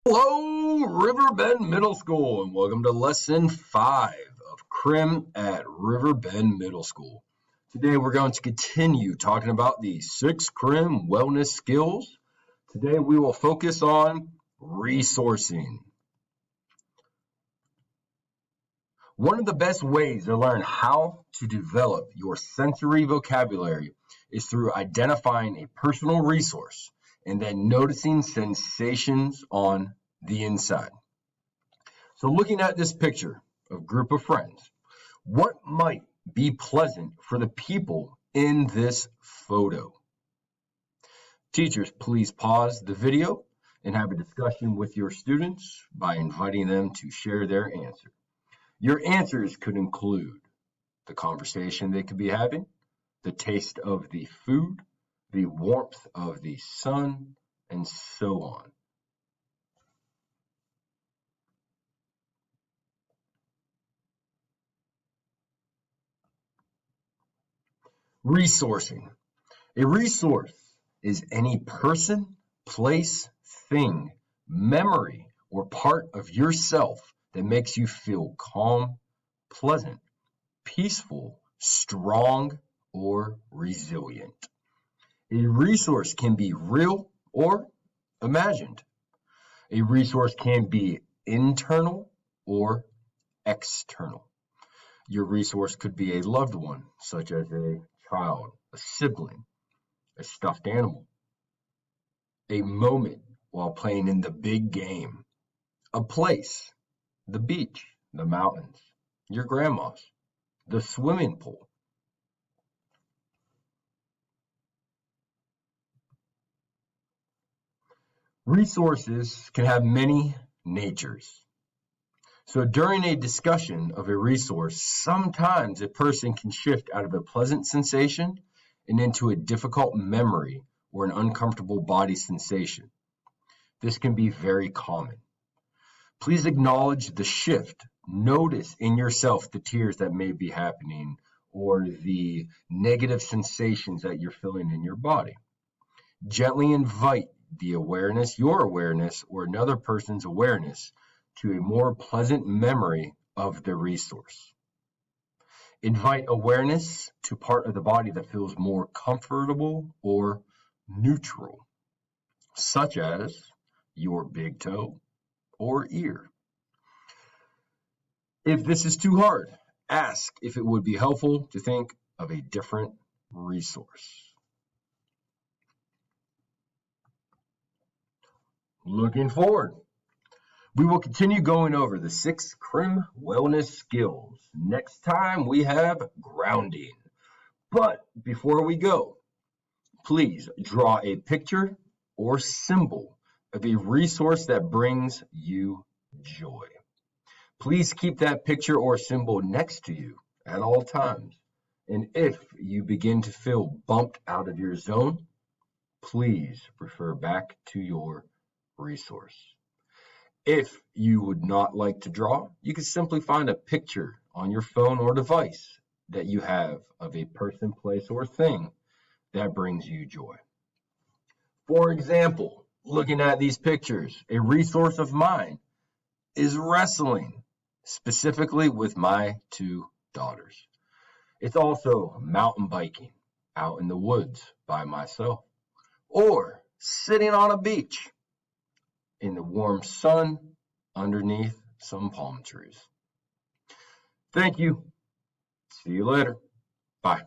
Hello, Riverbend Middle School, and welcome to Lesson 5 of CRM at Riverbend Middle School. Today we're going to continue talking about the 6 CRM wellness skills. Today we will focus on resourcing. One of the best ways to learn how to develop your sensory vocabulary is through identifying a personal resource and then noticing sensations on the inside. So looking at this picture of a group of friends, what might be pleasant for the people in this photo? Teachers, please pause the video and have a discussion with your students by inviting them to share their answer. Your answers could include the conversation they could be having, the taste of the food, the warmth of the sun, and so on. Resourcing. A resource is any person, place, thing, memory, or part of yourself that makes you feel calm, pleasant, peaceful, strong, or resilient. A resource can be real or imagined. A resource can be internal or external. Your resource could be a loved one, such as a child, a sibling, a stuffed animal, a moment while playing in the big game, a place, the beach, the mountains, your grandma's, the swimming pool. Resources can have many natures. So during a discussion of a resource, sometimes a person can shift out of a pleasant sensation and into a difficult memory or an uncomfortable body sensation. This can be very common. Please acknowledge the shift. Notice in yourself the tears that may be happening or the negative sensations that you're feeling in your body. Gently invite the awareness, your awareness, or another person's awareness to a more pleasant memory of the resource. Invite awareness to part of the body that feels more comfortable or neutral, such as your big toe or ear. If this is too hard, ask if it would be helpful to think of a different resource. Looking forward, we will continue going over the 6 CRM wellness skills. Next time we have grounding. But before we go, please draw a picture or symbol of a resource that brings you joy. Please keep that picture or symbol next to you at all times. And if you begin to feel bumped out of your zone, please refer back to your resource. If you would not like to draw, you can simply find a picture on your phone or device that you have of a person, place, or thing that brings you joy. For example, looking at these pictures, a resource of mine is wrestling, specifically with my 2 daughters. It's also mountain biking out in the woods by myself, or sitting on a beach in the warm sun underneath some palm trees. Thank you. See you later. Bye.